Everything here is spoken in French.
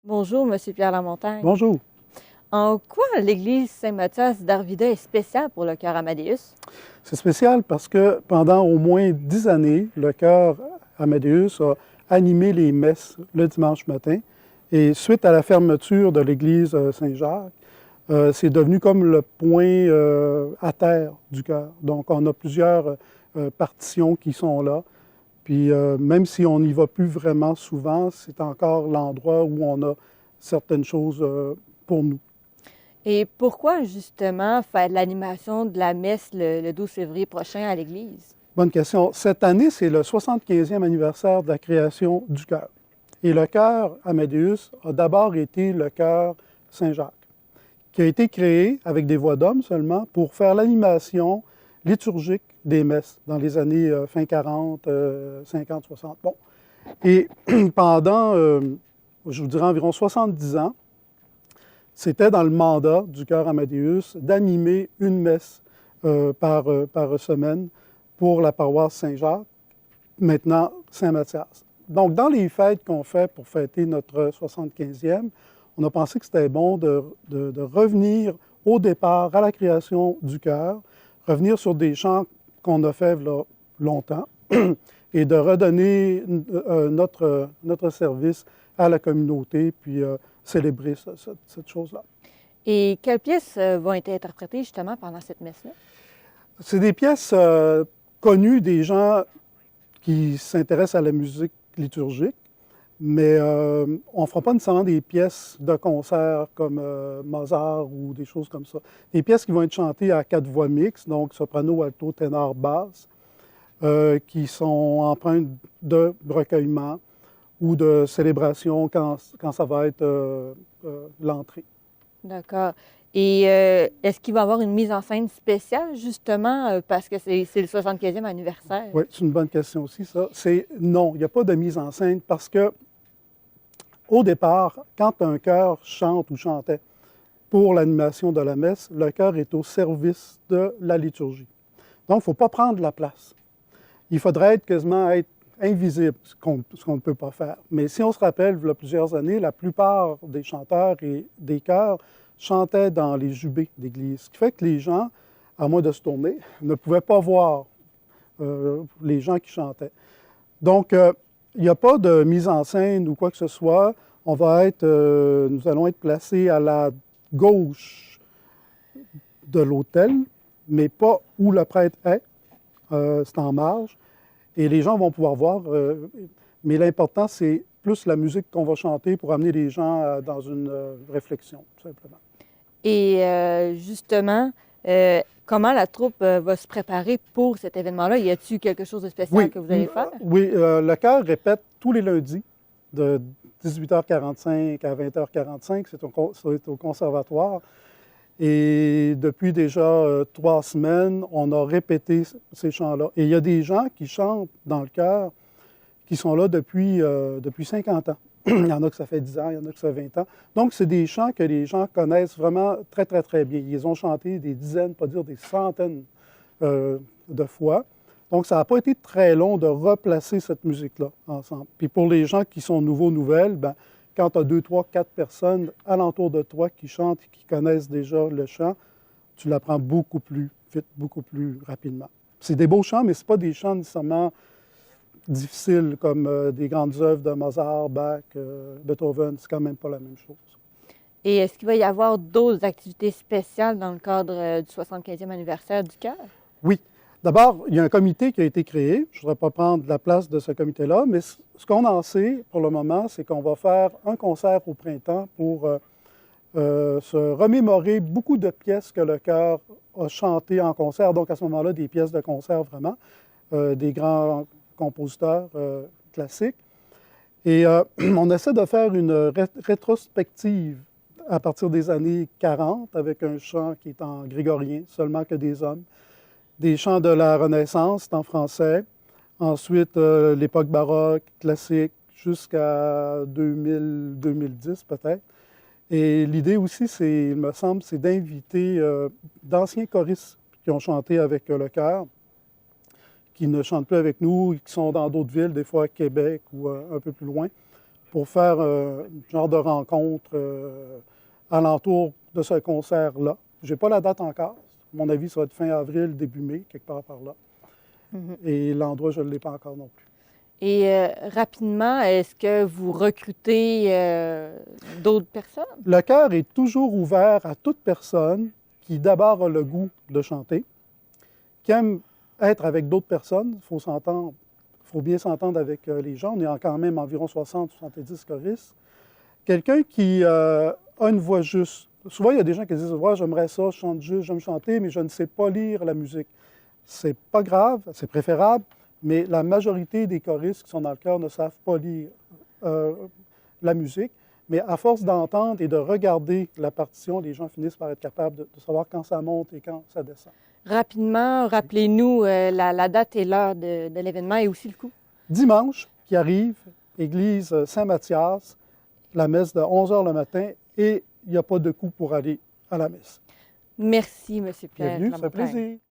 Bonjour, Monsieur Pierre Lamontagne. Bonjour. En quoi l'église Saint-Mathias d'Arvida est spéciale pour le chœur Amadeus? C'est spécial parce que pendant au moins 10 années, le chœur Amadeus a animé les messes le dimanche matin. Et suite à la fermeture de l'église Saint-Jacques, c'est devenu comme le point à terre du chœur. Donc, on a plusieurs partitions qui sont là. Puis, même si on n'y va plus vraiment souvent, c'est encore l'endroit où on a certaines choses pour nous. Et pourquoi justement faire l'animation de la messe le 12 février prochain à l'église? Bonne question. Cette année, c'est le 75e anniversaire de la création du chœur. Et le chœur Amadeus a d'abord été le chœur Saint-Jacques, qui a été créé avec des voix d'hommes seulement pour faire l'animation liturgique des messes dans les années fin 40, 50, 60. Bon. Et pendant, je vous dirais, environ 70 ans, c'était dans le mandat du chœur Amadeus d'animer une messe par semaine pour la paroisse Saint-Jacques, maintenant Saint-Mathias. Donc, dans les fêtes qu'on fait pour fêter notre 75e, on a pensé que c'était bon de revenir au départ à la création du chœur, revenir sur des chants qu'on a fait là, longtemps et de redonner notre service à la communauté, puis célébrer cette chose-là. Et quelles pièces vont être interprétées justement pendant cette messe-là? C'est des pièces connues des gens qui s'intéressent à la musique liturgique, mais on ne fera pas nécessairement des pièces de concert comme Mozart ou des choses comme ça. Des pièces qui vont être chantées à 4 voix mixtes, donc soprano, alto, ténor, basse, qui sont empreintes de recueillement ou de célébration quand ça va être l'entrée. D'accord. Et est-ce qu'il va y avoir une mise en scène spéciale, justement, parce que c'est le 75e anniversaire? Oui, c'est une bonne question aussi, ça. Non, il n'y a pas de mise en scène parce que, au départ, quand un chœur chante ou chantait pour l'animation de la messe, le chœur est au service de la liturgie. Donc, il ne faut pas prendre la place. Il faudrait quasiment être invisible, ce qu'on ne peut pas faire. Mais si on se rappelle, il y a plusieurs années, la plupart des chanteurs et des chœurs chantaient dans les jubés d'église, ce qui fait que les gens, à moins de se tourner, ne pouvaient pas voir les gens qui chantaient. Donc, il n'y a pas de mise en scène ou quoi que ce soit. Nous allons être placés à la gauche de l'autel, mais pas où le prêtre est. C'est en marge. Et les gens vont pouvoir voir. Mais l'important, c'est plus la musique qu'on va chanter pour amener les gens dans une réflexion, tout simplement. Et justement, comment la troupe va se préparer pour cet événement-là? Y a-t-il quelque chose de spécial que vous allez faire? Oui, le chœur répète tous les lundis de 18h45 à 20h45. C'est au conservatoire. Et depuis déjà 3 semaines, on a répété ces chants-là. Et il y a des gens qui chantent dans le chœur qui sont là depuis 50 ans. Il y en a que ça fait 10 ans, il y en a que ça fait 20 ans. Donc, c'est des chants que les gens connaissent vraiment très, très, très bien. Ils ont chanté des dizaines, pas dire des centaines de fois. Donc, ça n'a pas été très long de replacer cette musique-là ensemble. Puis pour les gens qui sont nouvelles, bien, quand tu as 2, 3, 4 personnes alentour de toi qui chantent et qui connaissent déjà le chant, tu l'apprends beaucoup plus vite, beaucoup plus rapidement. C'est des beaux chants, mais ce pas des chants nécessairement difficiles comme des grandes œuvres de Mozart, Bach, Beethoven. C'est quand même pas la même chose. Et est-ce qu'il va y avoir d'autres activités spéciales dans le cadre du 75e anniversaire du chœur? Oui. D'abord, il y a un comité qui a été créé. Je ne voudrais pas prendre la place de ce comité-là, mais ce qu'on en sait pour le moment, c'est qu'on va faire un concert au printemps pour se remémorer beaucoup de pièces que le chœur a chantées en concert. Donc, à ce moment-là, des pièces de concert vraiment, des grands compositeurs classiques. Et on essaie de faire une rétrospective à partir des années 40 avec un chant qui est en grégorien, seulement que des hommes. Des chants de la Renaissance, c'est en français. Ensuite, l'époque baroque, classique, jusqu'à 2000-2010 peut-être. Et l'idée aussi, il me semble, c'est d'inviter d'anciens choristes qui ont chanté avec le chœur, qui ne chantent plus avec nous, qui sont dans d'autres villes, des fois à Québec ou un peu plus loin, pour faire un genre de rencontre alentour de ce concert-là. Je n'ai pas la date encore. À mon avis, ça va être fin avril, début mai, quelque part par là. Et l'endroit, je ne l'ai pas encore non plus. Et rapidement, est-ce que vous recrutez d'autres personnes? Le chœur est toujours ouvert à toute personne qui d'abord a le goût de chanter, qui aime être avec d'autres personnes. Il faut s'entendre, il faut bien s'entendre avec les gens. On est quand même environ 60-70 choristes. Quelqu'un qui a une voix juste. Souvent, il y a des gens qui disent « Ouais, j'aimerais ça, je chante juste, j'aime chanter, mais je ne sais pas lire la musique. » C'est pas grave, c'est préférable, mais la majorité des choristes qui sont dans le chœur ne savent pas lire la musique. Mais à force d'entendre et de regarder la partition, les gens finissent par être capables de savoir quand ça monte et quand ça descend. Rapidement, rappelez-nous la date et l'heure de l'événement et aussi le coût. Dimanche qui arrive, église Saint-Mathias, la messe de 11 h le matin et il n'y a pas de coût pour aller à la messe. Merci, M. Pierre. Bienvenue, ça fait plaisir.